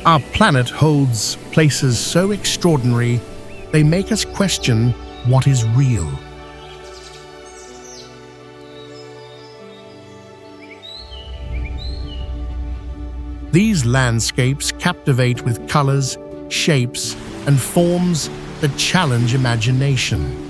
Our planet holds places so extraordinary, they make us question what is real. These landscapes captivate with colors, shapes, and forms that challenge imagination.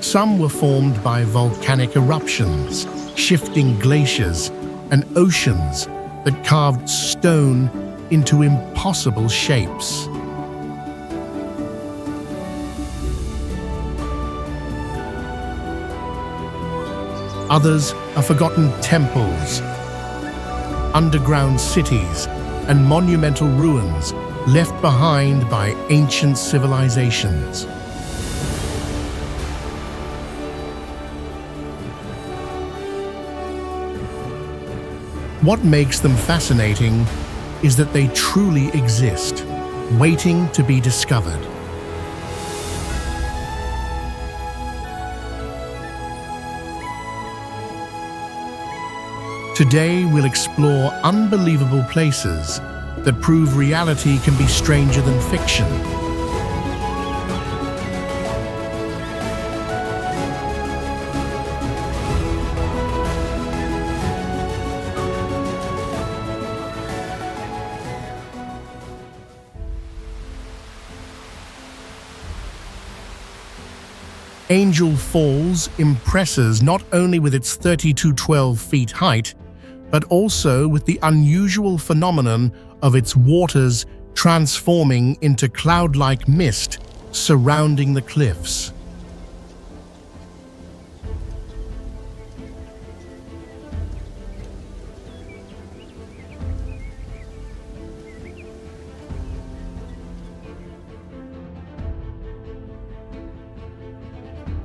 Some were formed by volcanic eruptions, shifting glaciers, and oceans that carved stone into impossible shapes. Others are forgotten temples, underground cities, and monumental ruins left behind by ancient civilizations. What makes them fascinating is that they truly exist, waiting to be discovered. Today, we'll explore unbelievable places that prove reality can be stranger than fiction. Angel Falls impresses not only with its 3212 feet height, but also with the unusual phenomenon of its waters transforming into cloud-like mist surrounding the cliffs.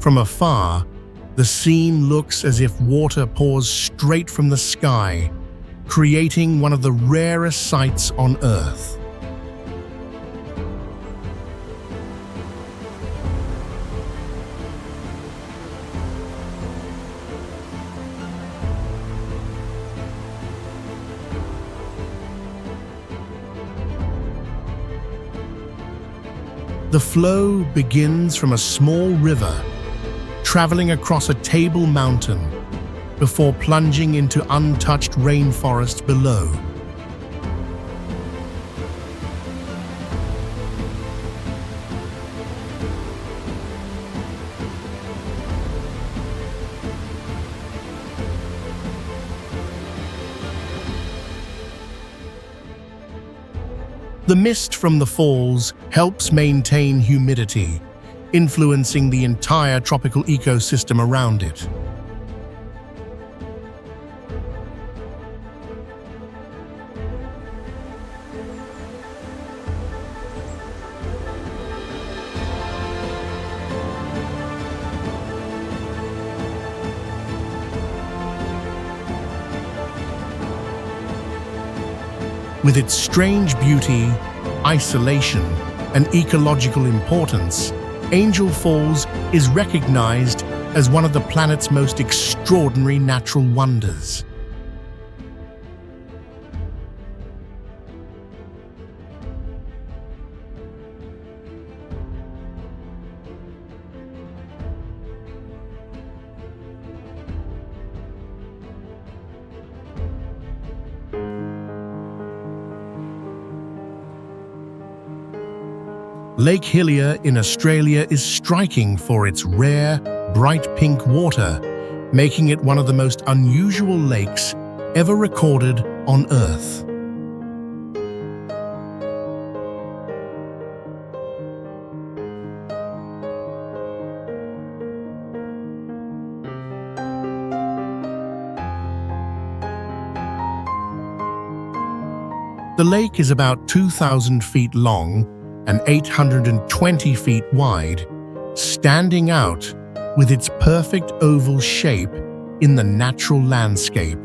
From afar, the scene looks as if water pours straight from the sky, creating one of the rarest sights on Earth. The flow begins from a small river, traveling across a table mountain before plunging into untouched rainforest below. The mist from the falls helps maintain humidity, influencing the entire tropical ecosystem around it. With its strange beauty, isolation, and ecological importance, Angel Falls is recognized as one of the planet's most extraordinary natural wonders. Lake Hillier in Australia is striking for its rare, bright pink water, making it one of the most unusual lakes ever recorded on Earth. The lake is about 2,000 feet long and 820 feet wide, standing out with its perfect oval shape in the natural landscape.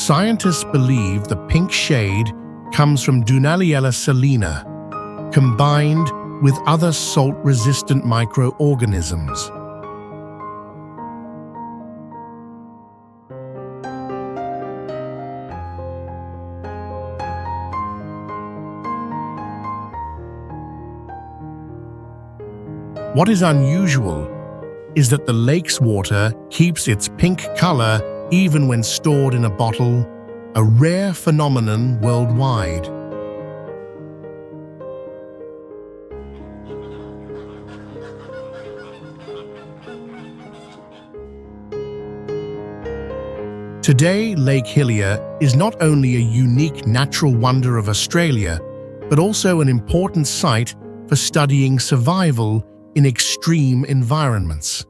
Scientists believe the pink shade comes from Dunaliella salina, combined with other salt-resistant microorganisms. What is unusual is that the lake's water keeps its pink color even when stored in a bottle, a rare phenomenon worldwide. Today, Lake Hillier is not only a unique natural wonder of Australia, but also an important site for studying survival in extreme environments.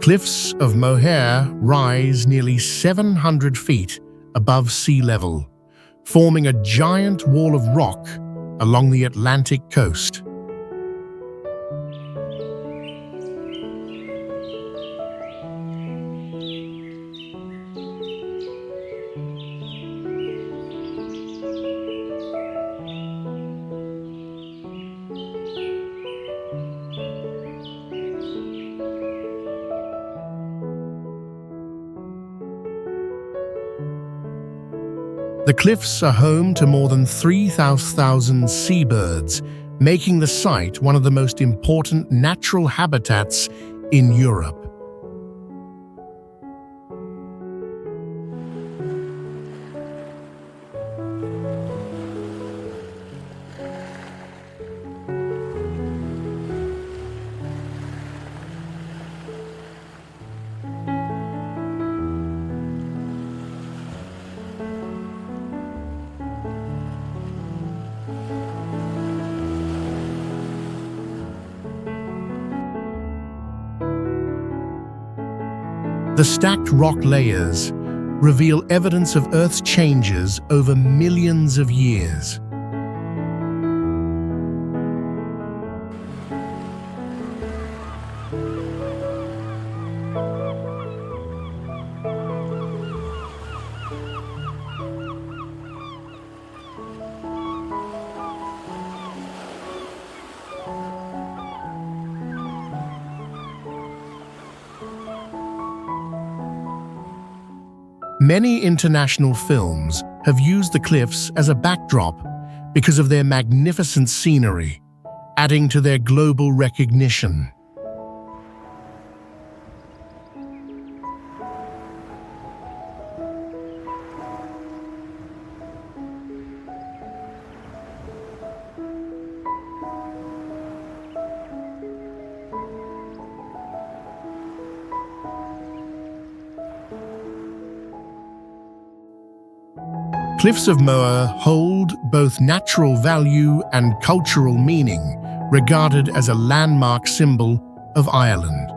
Cliffs of Moher rise nearly 700 feet above sea level, forming a giant wall of rock along the Atlantic coast. The cliffs are home to more than 3,000 seabirds, making the site one of the most important natural habitats in Europe. The stacked rock layers reveal evidence of Earth's changes over millions of years. Many international films have used the cliffs as a backdrop because of their magnificent scenery, adding to their global recognition. Cliffs of Moher hold both natural value and cultural meaning, regarded as a landmark symbol of Ireland.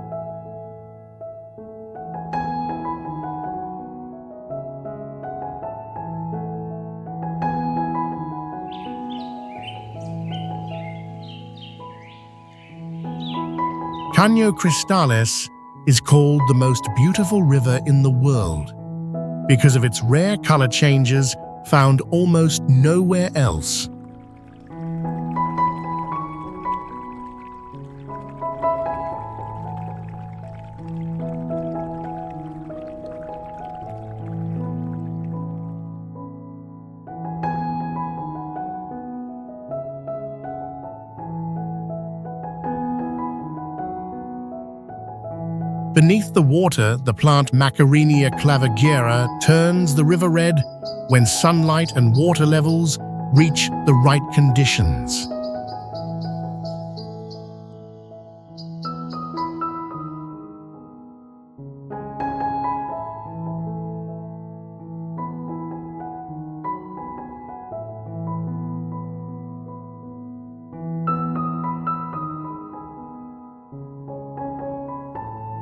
Caño Cristales is called the most beautiful river in the world because of its rare color changes found almost nowhere else. Beneath the water, the plant Macarinia clavigera turns the river red when sunlight and water levels reach the right conditions.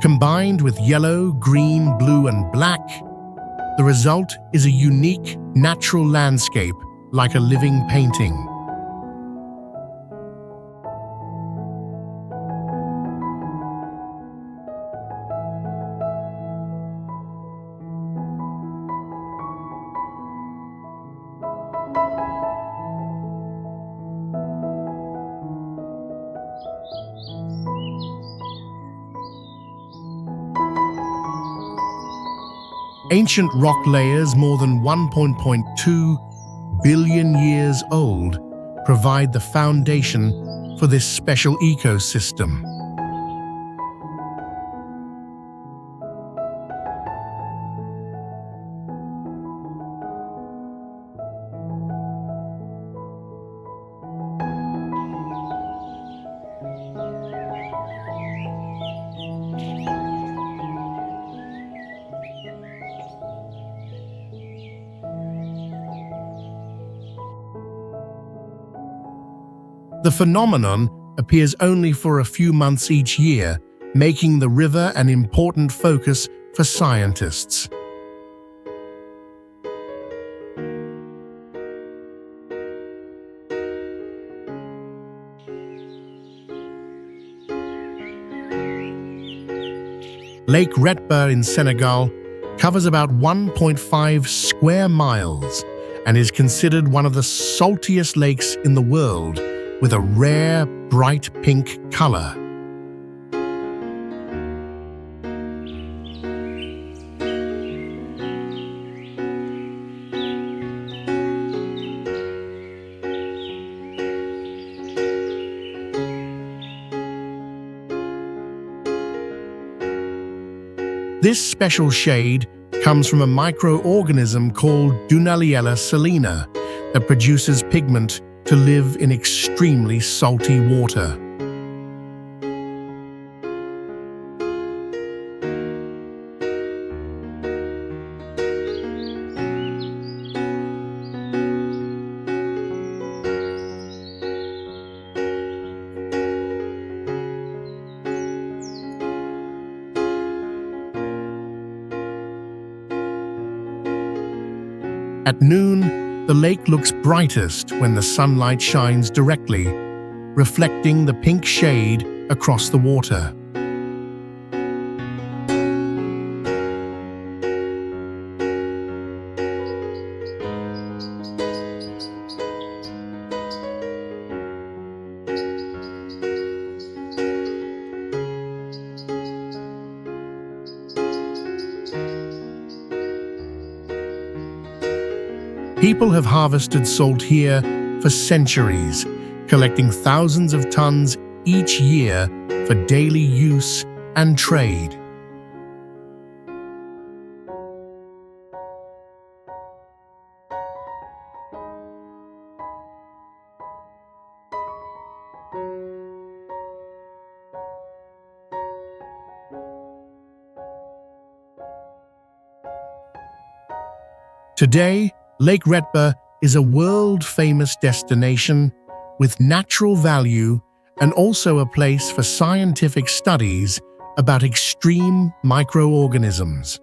Combined with yellow, green, blue, and black, the result is a unique natural landscape like a living painting. Ancient rock layers more than 1.2 billion years old provide the foundation for this special ecosystem. The phenomenon appears only for a few months each year, making the river an important focus for scientists. Lake Retba in Senegal covers about 1.5 square miles and is considered one of the saltiest lakes in the world, with a rare, bright pink color. This special shade comes from a microorganism called Dunaliella salina that produces pigment to live in extremely salty water. At noon, the lake looks brightest when the sunlight shines directly, reflecting the pink shade across the water. People have harvested salt here for centuries, collecting thousands of tons each year for daily use and trade. Today, Lake Retba is a world-famous destination with natural value and also a place for scientific studies about extreme microorganisms.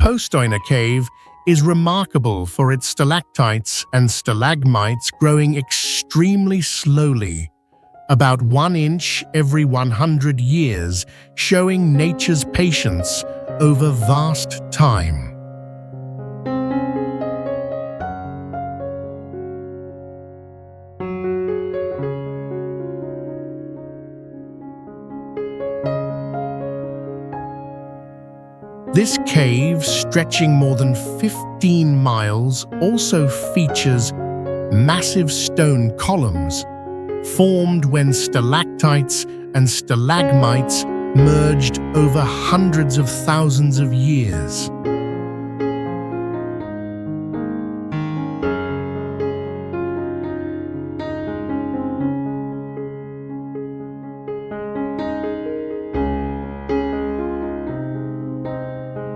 Postojna Cave is remarkable for its stalactites and stalagmites growing extremely slowly, about 1 inch every 100 years, showing nature's patience over vast time. This cave, stretching more than 15 miles, also features massive stone columns formed when stalactites and stalagmites merged over hundreds of thousands of years.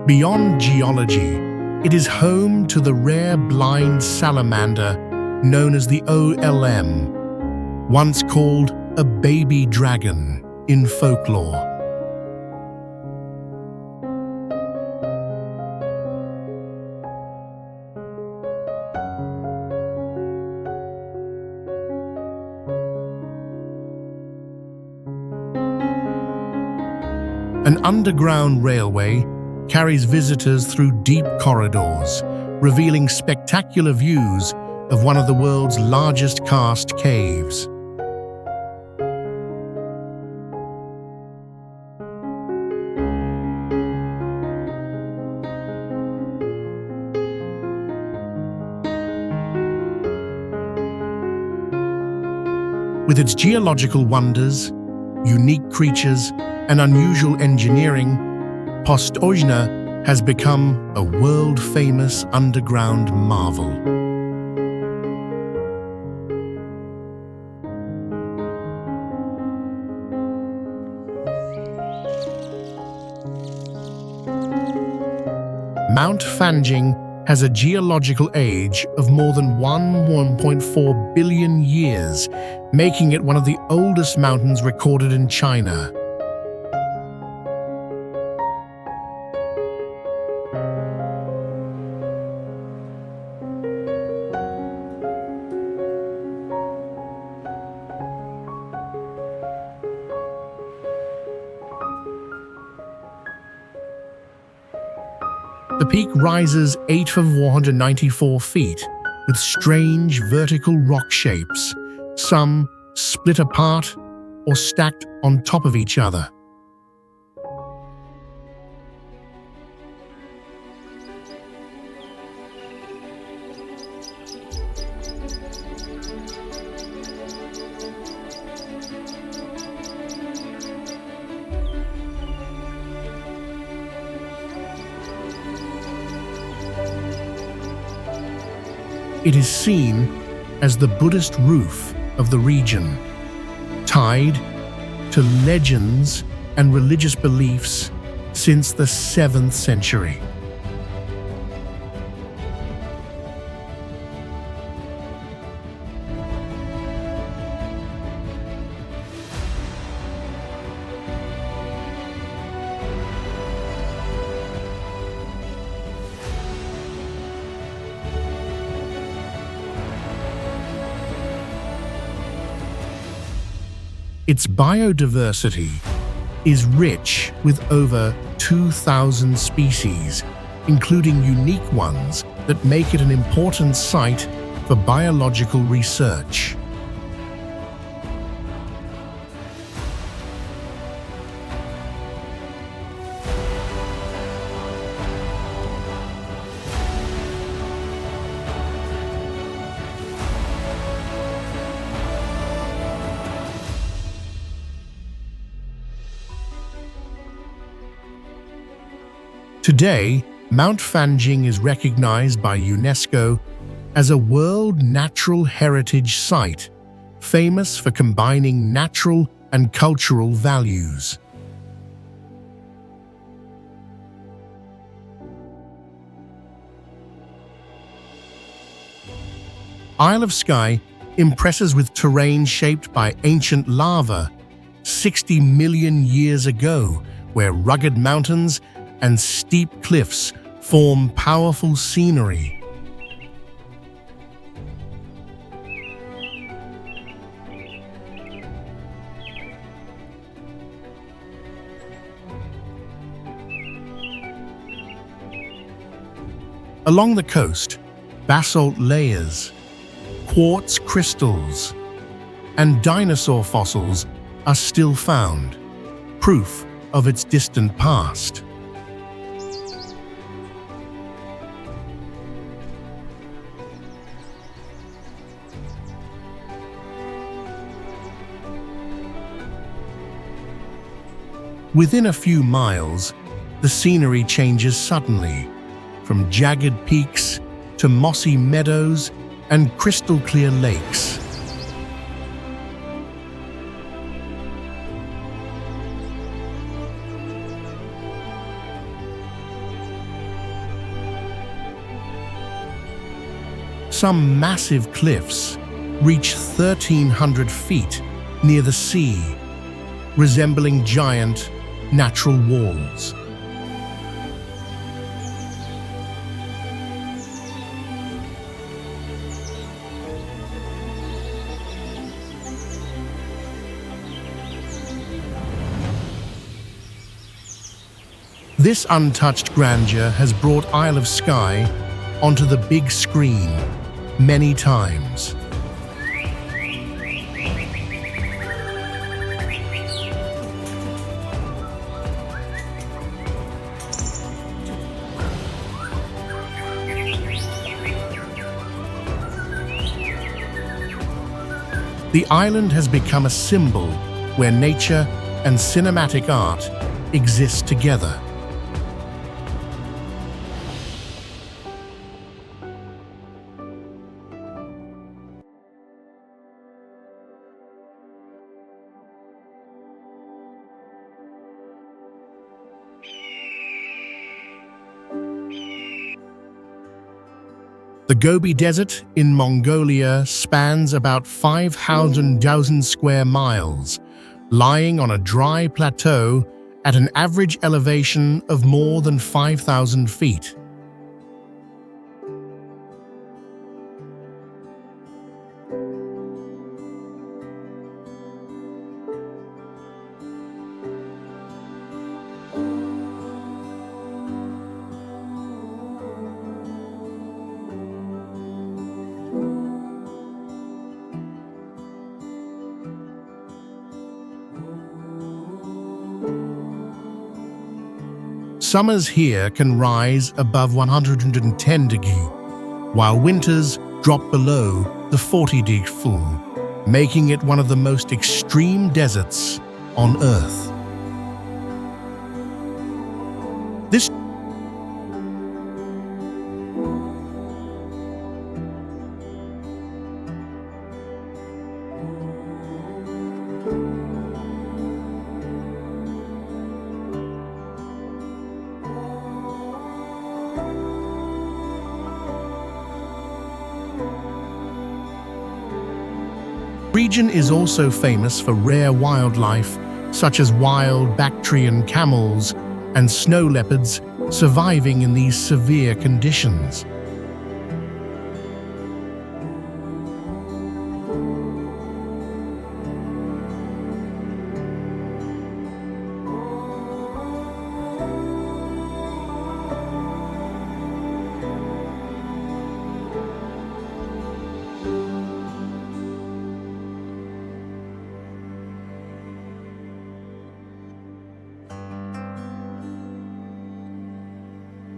Beyond geology, it is home to the rare blind salamander known as the OLM, once called a baby dragon in folklore. An underground railway carries visitors through deep corridors, revealing spectacular views of one of the world's largest karst caves. With its geological wonders, unique creatures, and unusual engineering, Postojna has become a world-famous underground marvel. Mount Fanjing has a geological age of more than 1.4 billion years, making it one of the oldest mountains recorded in China. The peak rises 8,494 feet with strange vertical rock shapes, some split apart or stacked on top of each other. It is seen as the Buddhist roof of the region, tied to legends and religious beliefs since the 7th century. Its biodiversity is rich with over 2,000 species, including unique ones that make it an important site for biological research. Today, Mount Fanjing is recognized by UNESCO as a World Natural Heritage Site, famous for combining natural and cultural values. Isle of Skye impresses with terrain shaped by ancient lava 60 million years ago, where rugged mountains and steep cliffs form powerful scenery. Along the coast, basalt layers, quartz crystals, and dinosaur fossils are still found, proof of its distant past. Within a few miles, the scenery changes suddenly, from jagged peaks to mossy meadows and crystal-clear lakes. Some massive cliffs reach 1,300 feet near the sea, resembling giant natural walls. This untouched grandeur has brought Isle of Skye onto the big screen many times. The island has become a symbol where nature and cinematic art exist together. The Gobi Desert in Mongolia spans about 500,000 square miles, lying on a dry plateau at an average elevation of more than 5,000 feet. Summers here can rise above 110 degrees, while winters drop below the 40-degree full, making it one of the most extreme deserts on Earth. This region is also famous for rare wildlife such as wild Bactrian camels and snow leopards surviving in these severe conditions.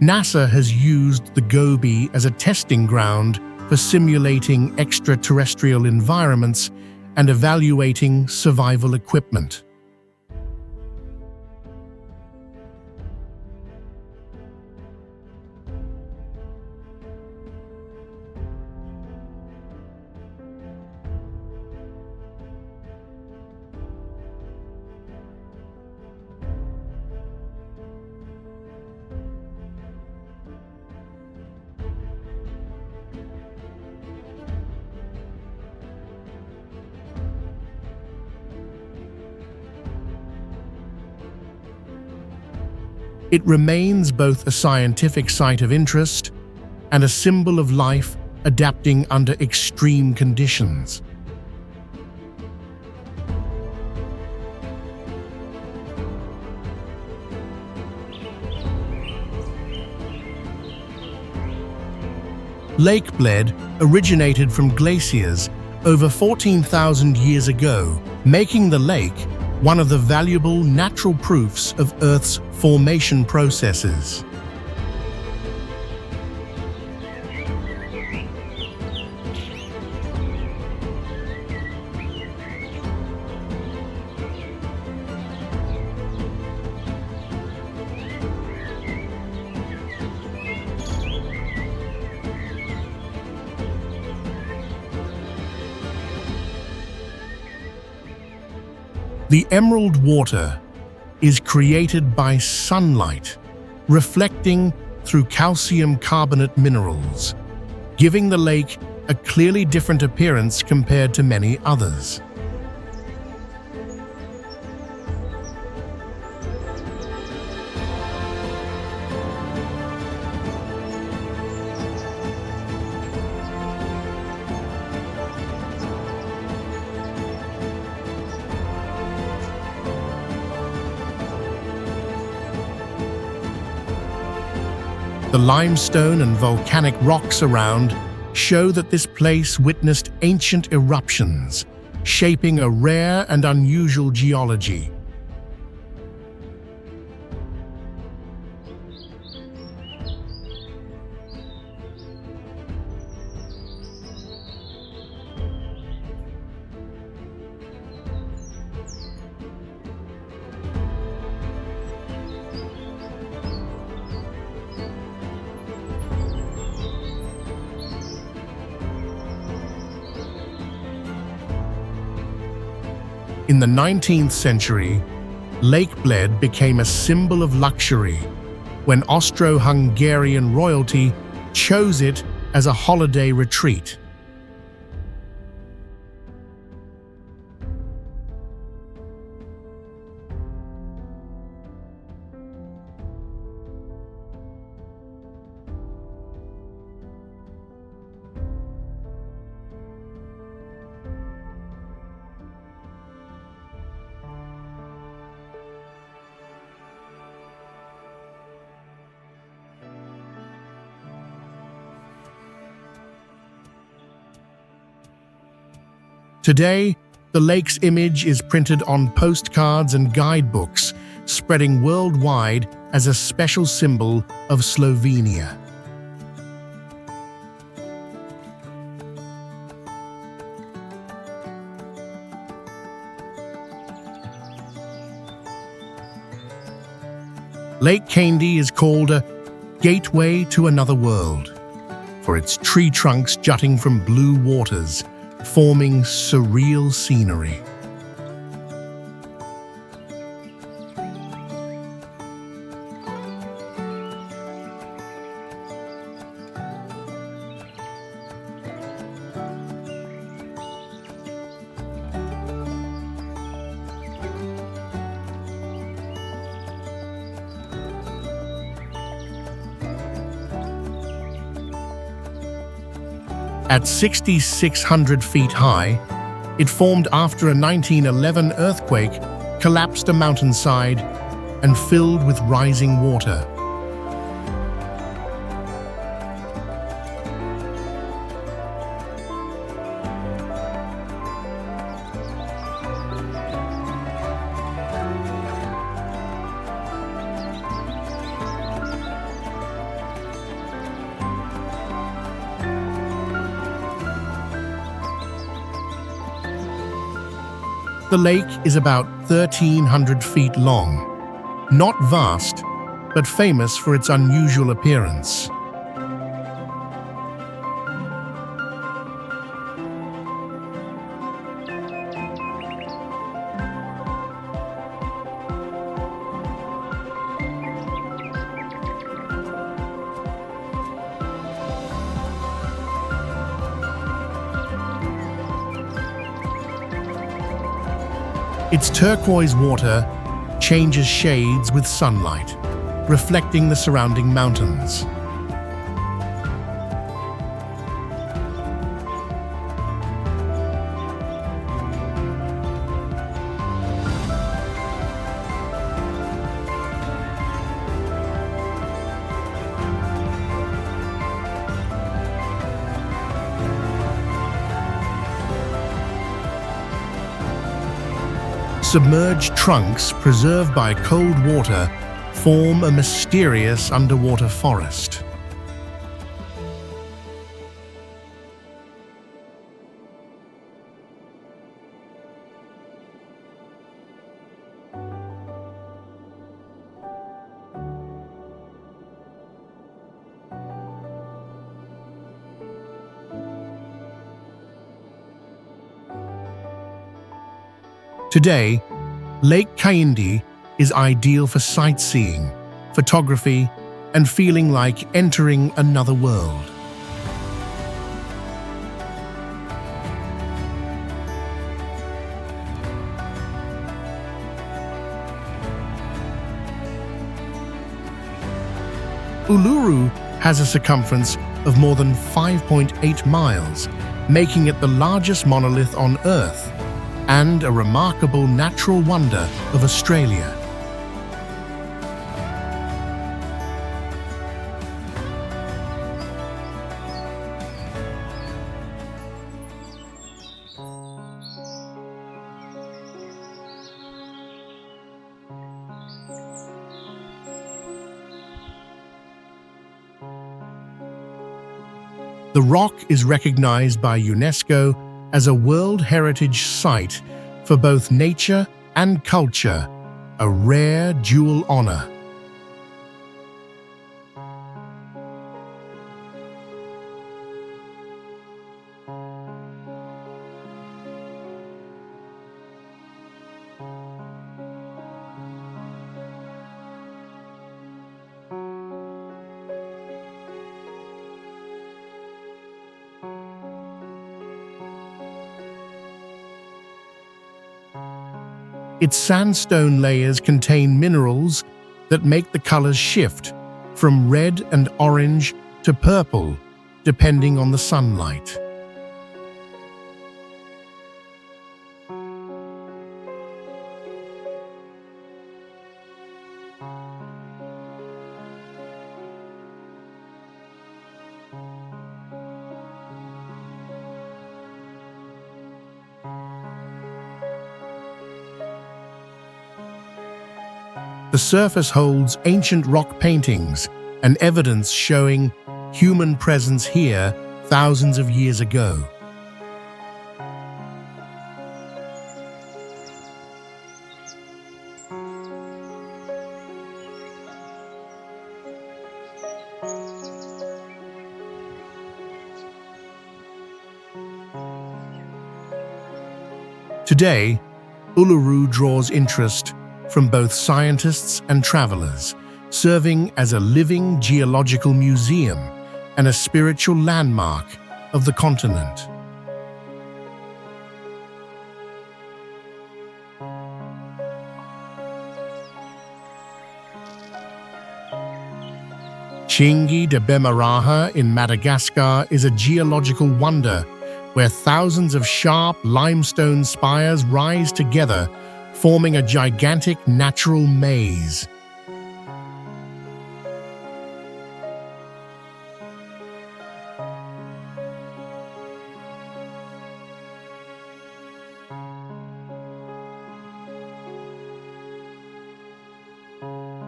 NASA has used the Gobi as a testing ground for simulating extraterrestrial environments and evaluating survival equipment. It remains both a scientific site of interest and a symbol of life adapting under extreme conditions. Lake Bled originated from glaciers over 14,000 years ago, making the lake one of the valuable natural proofs of Earth's formation processes. The emerald water is created by sunlight, reflecting through calcium carbonate minerals, giving the lake a clearly different appearance compared to many others. The limestone and volcanic rocks around show that this place witnessed ancient eruptions, shaping a rare and unusual geology. In the 19th century, Lake Bled became a symbol of luxury when Austro-Hungarian royalty chose it as a holiday retreat. Today, the lake's image is printed on postcards and guidebooks, spreading worldwide as a special symbol of Slovenia. Lake Kaindy is called a gateway to another world, for its tree trunks jutting from blue waters, forming surreal scenery. At 6,600 feet high, it formed after a 1911 earthquake collapsed a mountainside and filled with rising water. The lake is about 1,300 feet long, not vast, but famous for its unusual appearance. Its turquoise water changes shades with sunlight, reflecting the surrounding mountains. Submerged trunks preserved by cold water form a mysterious underwater forest. Today, Lake Kaindy is ideal for sightseeing, photography, and feeling like entering another world. Uluru has a circumference of more than 5.8 miles, making it the largest monolith on Earth and a remarkable natural wonder of Australia. The rock is recognized by UNESCO as a World Heritage Site for both nature and culture, a rare dual honor. Its sandstone layers contain minerals that make the colors shift from red and orange to purple, depending on the sunlight. The surface holds ancient rock paintings and evidence showing human presence here thousands of years ago. Today, Uluru draws interest from both scientists and travelers, serving as a living geological museum and a spiritual landmark of the continent. Tsingy de Bemaraha in Madagascar is a geological wonder where thousands of sharp limestone spires rise together, forming a gigantic natural maze.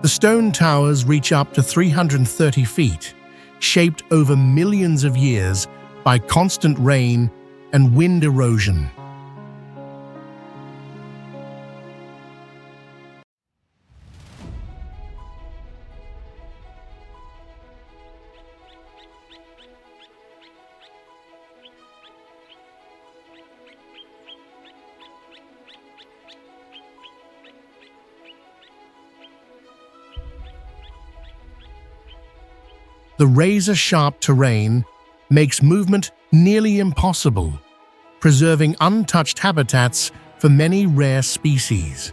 The stone towers reach up to 330 feet, shaped over millions of years by constant rain and wind erosion. The razor-sharp terrain makes movement nearly impossible, preserving untouched habitats for many rare species.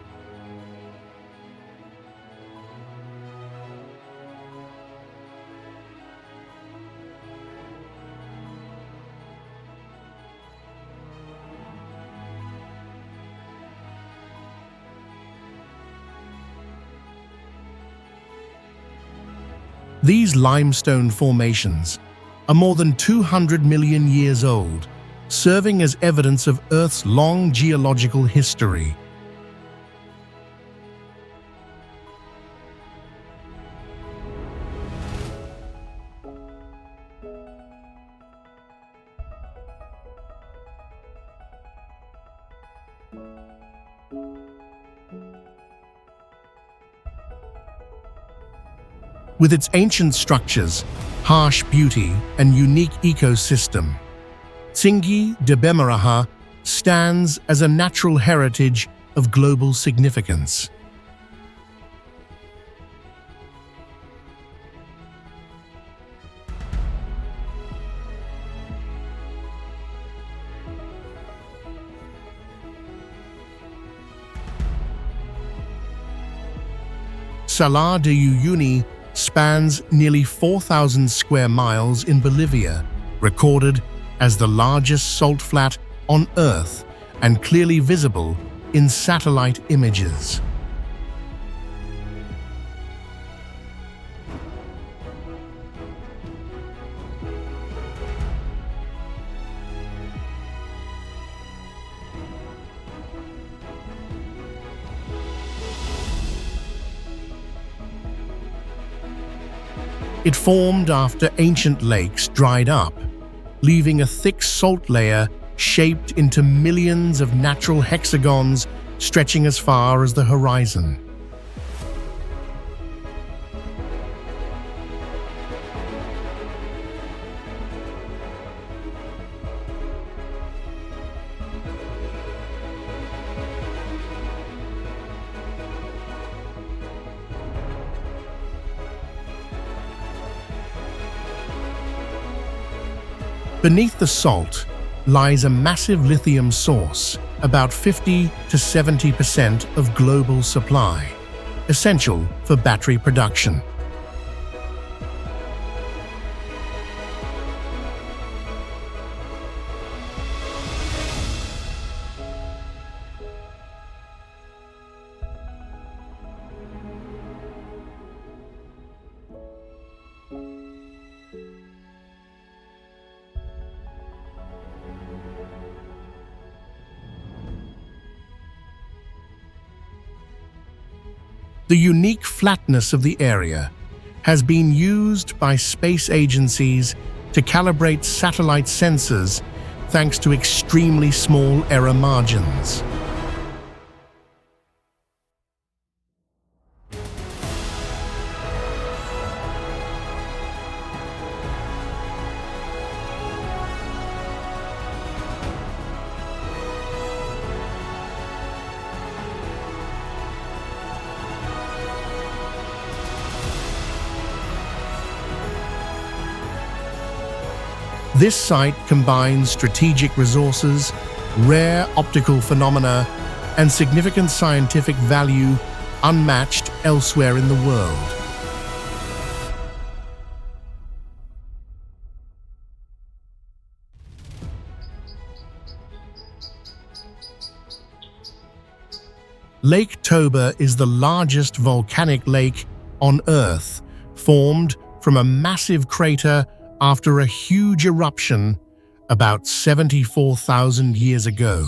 These limestone formations are more than 200 million years old, serving as evidence of Earth's long geological history. With its ancient structures, harsh beauty, and unique ecosystem, Tsingy de Bemaraha stands as a natural heritage of global significance. Salar de Uyuni spans nearly 4,000 square miles in Bolivia, recorded as the largest salt flat on Earth and clearly visible in satellite images. It formed after ancient lakes dried up, leaving a thick salt layer shaped into millions of natural hexagons stretching as far as the horizon. Beneath the salt lies a massive lithium source, about 50 to 70% of global supply, essential for battery production. The unique flatness of the area has been used by space agencies to calibrate satellite sensors thanks to extremely small error margins. This site combines strategic resources, rare optical phenomena, and significant scientific value unmatched elsewhere in the world. Lake Toba is the largest volcanic lake on Earth, formed from a massive crater after a huge eruption about 74,000 years ago.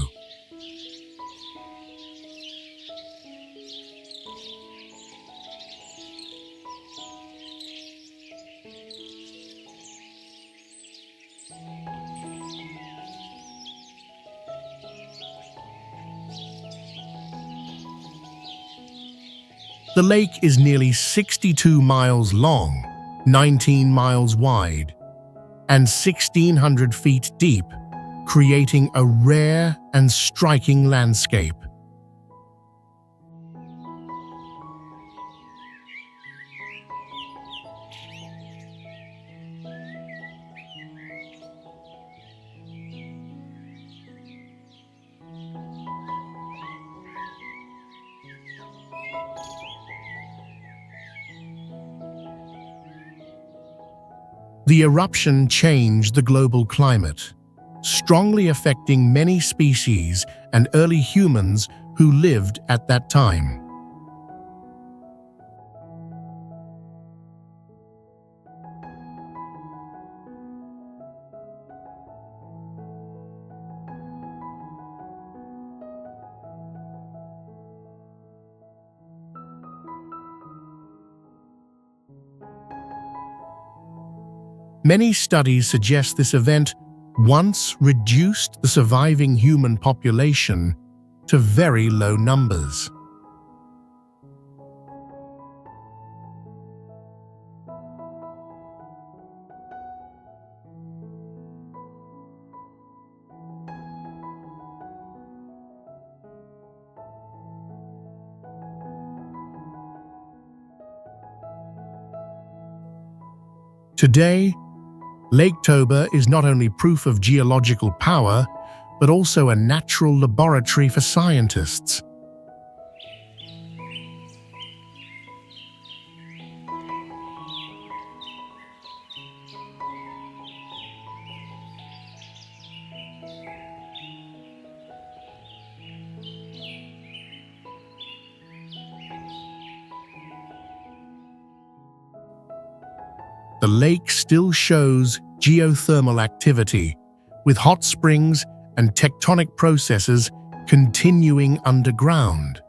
The lake is nearly 62 miles long, 19 miles wide, and 1,600 feet deep, creating a rare and striking landscape. The eruption changed the global climate, strongly affecting many species and early humans who lived at that time. Many studies suggest this event once reduced the surviving human population to very low numbers. Today, Lake Toba is not only proof of geological power, but also a natural laboratory for scientists. The lake still shows geothermal activity, with hot springs and tectonic processes continuing underground.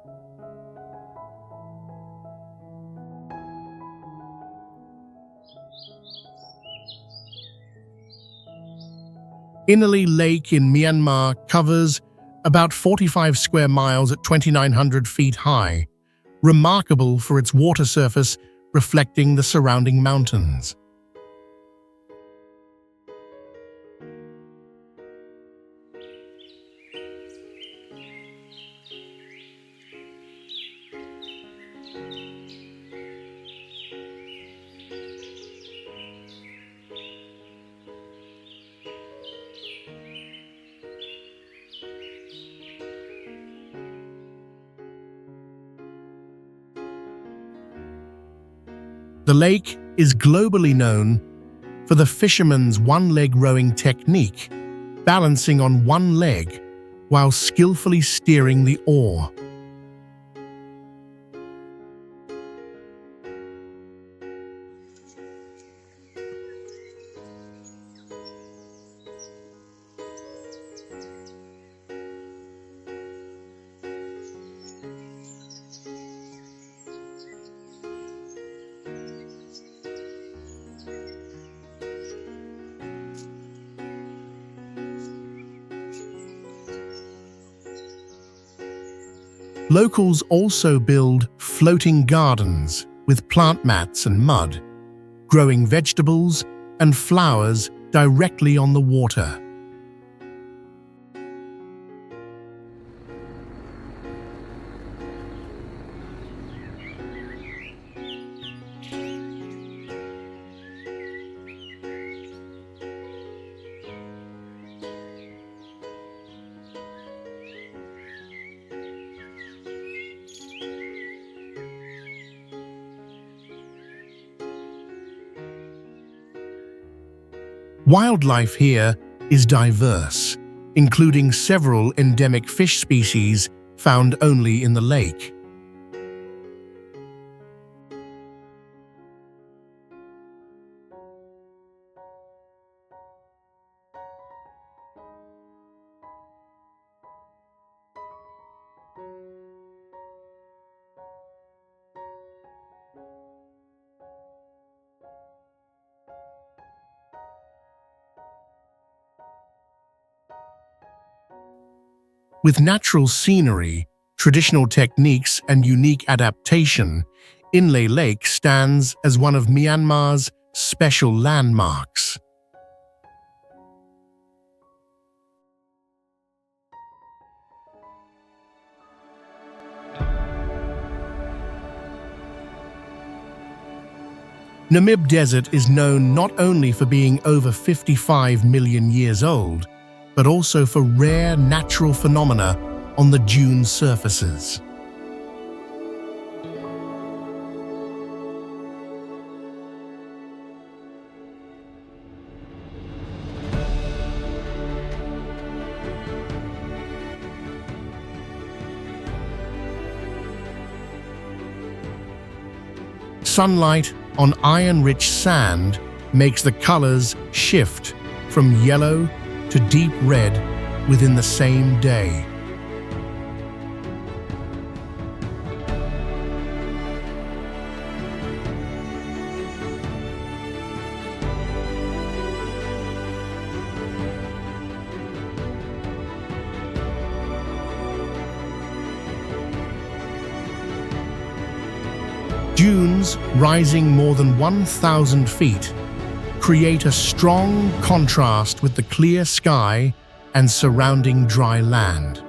Inle Lake in Myanmar covers about 45 square miles at 2,900 feet high, remarkable for its water surface reflecting the surrounding mountains. The lake is globally known for the fisherman's one-leg rowing technique, balancing on one leg while skillfully steering the oar. Locals also build floating gardens with plant mats and mud, growing vegetables and flowers directly on the water. Wildlife here is diverse, including several endemic fish species found only in the lake. With natural scenery, traditional techniques, and unique adaptation, Inle Lake stands as one of Myanmar's special landmarks. Namib Desert is known not only for being over 55 million years old, but also for rare natural phenomena on the dune surfaces. Sunlight on iron-rich sand makes the colors shift from yellow to deep red within the same day. Dunes rising more than 1,000 feet create a strong contrast with the clear sky and surrounding dry land.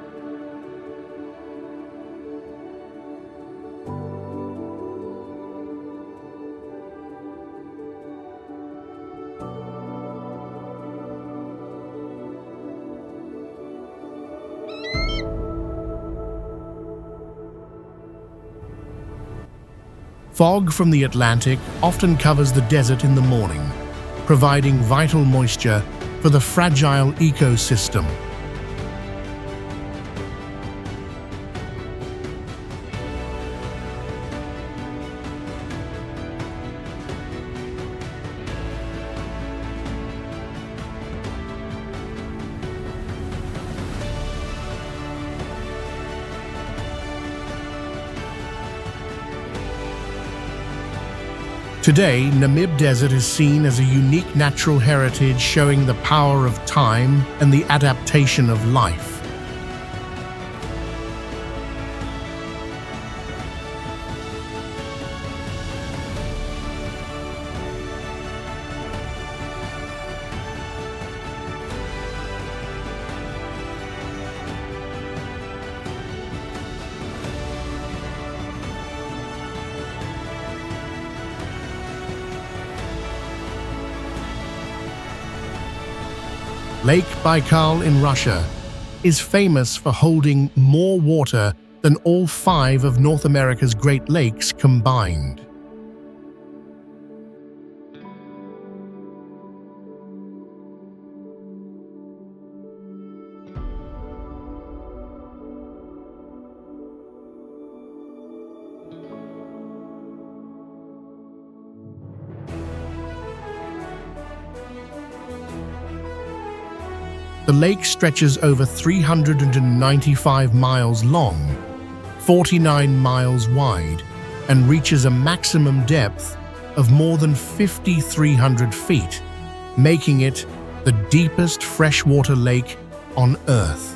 Fog from the Atlantic often covers the desert in the morning, providing vital moisture for the fragile ecosystem. Today, Namib Desert is seen as a unique natural heritage showing the power of time and the adaptation of life. Lake Baikal in Russia is famous for holding more water than all 5 of North America's Great Lakes combined. The lake stretches over 395 miles long, 49 miles wide, and reaches a maximum depth of more than 5,300 feet, making it the deepest freshwater lake on Earth.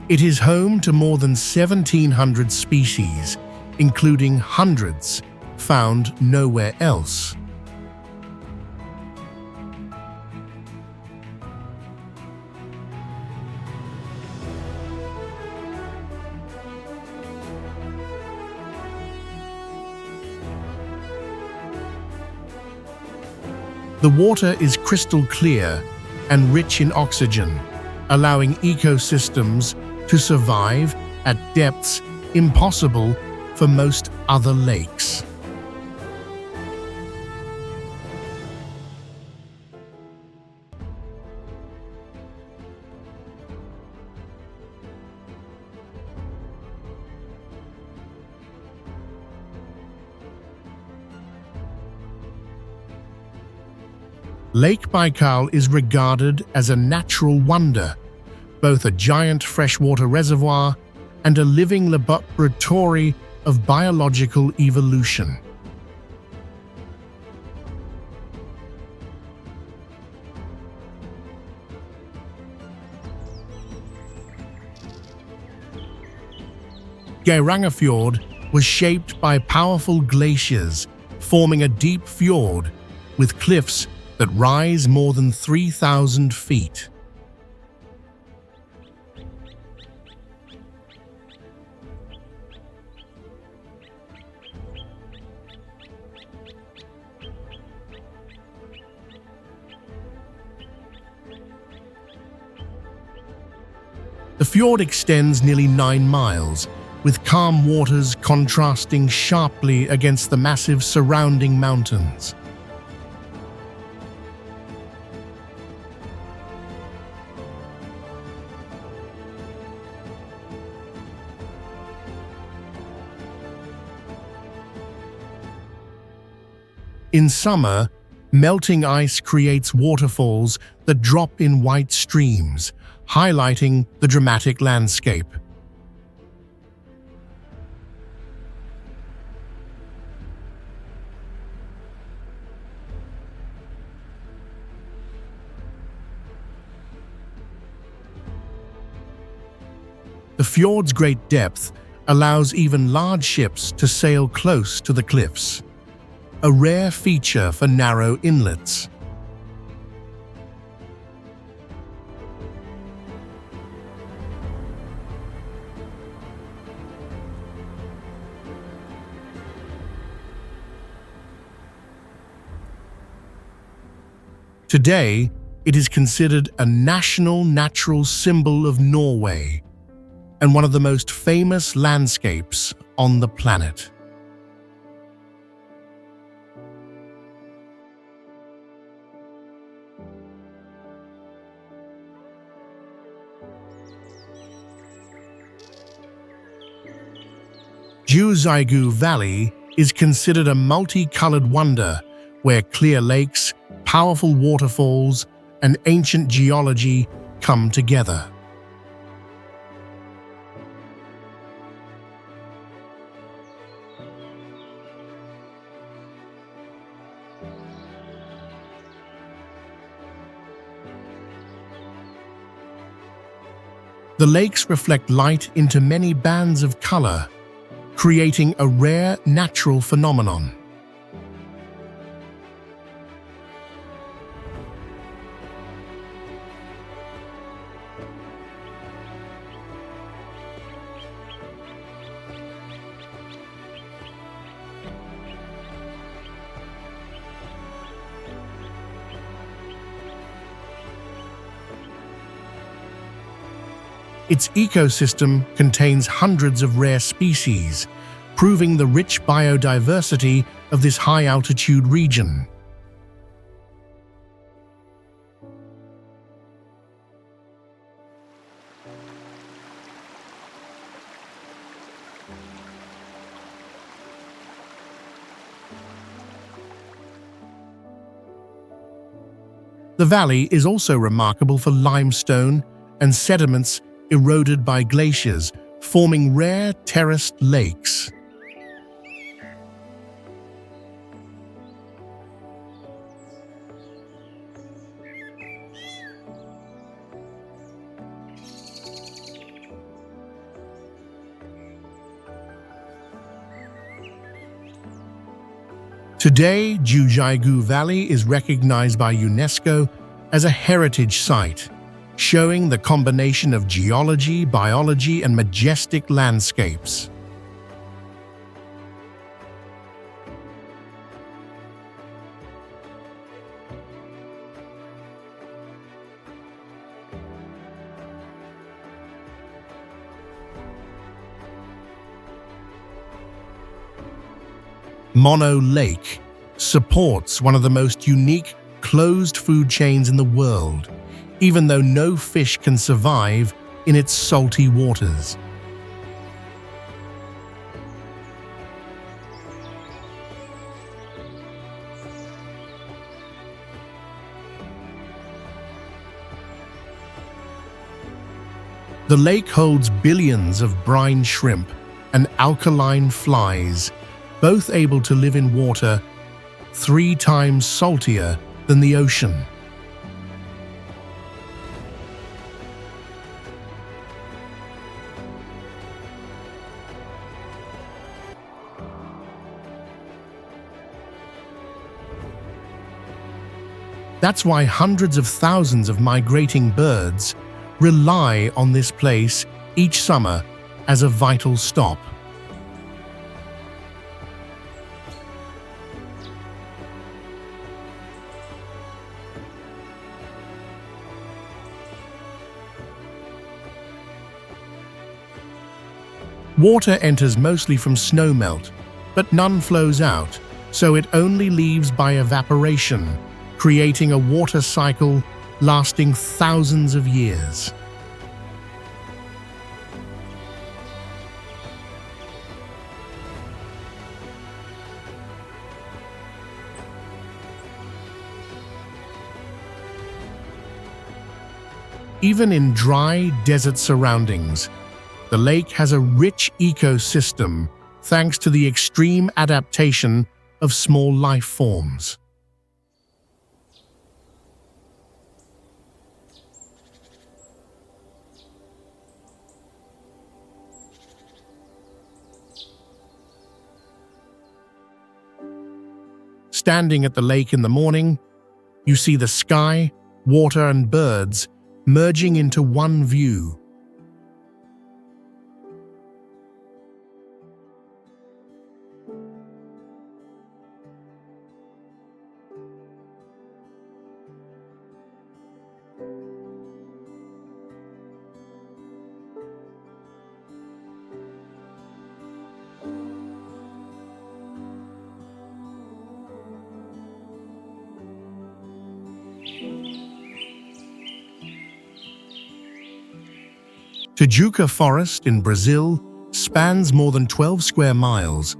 It is home to more than 1,700 species, including hundreds found nowhere else. The water is crystal clear and rich in oxygen, allowing ecosystems to survive at depths impossible for most other lakes. Lake Baikal is regarded as a natural wonder, both a giant freshwater reservoir and a living laboratory of biological evolution. Geirangerfjord was shaped by powerful glaciers, forming a deep fjord with cliffs that rise more than 3,000 feet. The fjord extends nearly 9 miles, with calm waters contrasting sharply against the massive surrounding mountains. In summer, melting ice creates waterfalls that drop in white streams, highlighting the dramatic landscape. The fjord's great depth allows even large ships to sail close to the cliffs, a rare feature for narrow inlets. Today, it is considered a national natural symbol of Norway and one of the most famous landscapes on the planet. Jiuzhaigou Valley is considered a multicolored wonder where clear lakes, powerful waterfalls, and ancient geology come together. The lakes reflect light into many bands of color, creating a rare natural phenomenon. Its ecosystem contains hundreds of rare species, proving the rich biodiversity of this high-altitude region. The valley is also remarkable for limestone and sediments eroded by glaciers, forming rare terraced lakes. Today, Jiuzhaigou Valley is recognized by UNESCO as a heritage site, showing the combination of geology, biology, and majestic landscapes. Mono Lake supports one of the most unique closed food chains in the world, even though no fish can survive in its salty waters. The lake holds billions of brine shrimp and alkaline flies, both able to live in water 3 times saltier than the ocean. That's why hundreds of thousands of migrating birds rely on this place each summer as a vital stop. Water enters mostly from snowmelt, but none flows out, so it only leaves by evaporation, creating a water cycle lasting thousands of years. Even in dry desert surroundings, the lake has a rich ecosystem thanks to the extreme adaptation of small life forms. Standing at the lake in the morning, you see the sky, water, and birds merging into one view. Tijuca Forest in Brazil spans more than 12 square miles.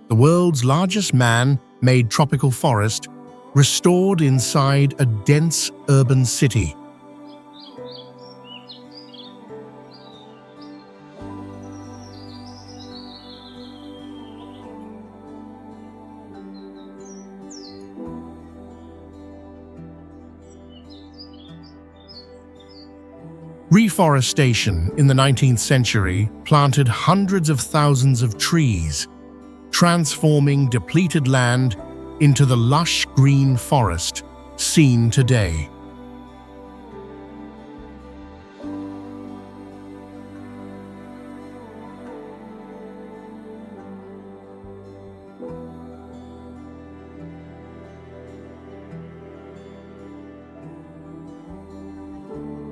The the world's largest man-made tropical forest, restored inside a dense urban city. Reforestation in the 19th century planted hundreds of thousands of trees, transforming depleted land into the lush green forest seen today.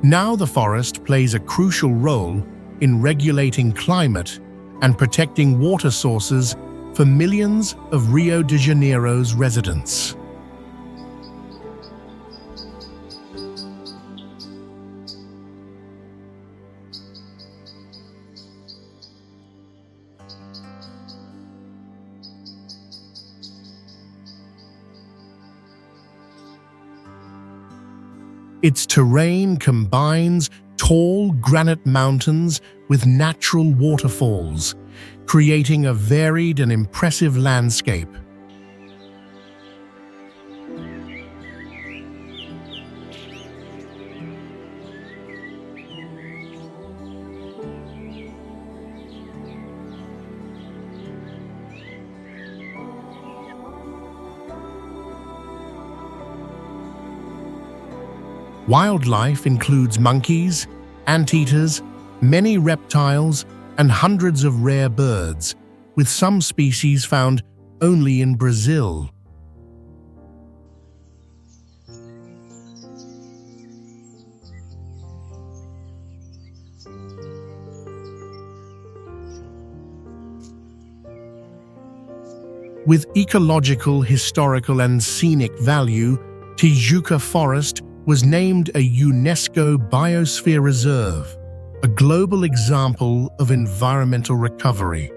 Now the forest plays a crucial role in regulating climate and protecting water sources for millions of Rio de Janeiro's residents. Its terrain combines tall granite mountains with natural waterfalls, creating a varied and impressive landscape. Wildlife includes monkeys, anteaters, many reptiles, and hundreds of rare birds, with some species found only in Brazil. With ecological, historical, and scenic value, Tijuca Forest was named a UNESCO Biosphere Reserve, a global example of environmental recovery.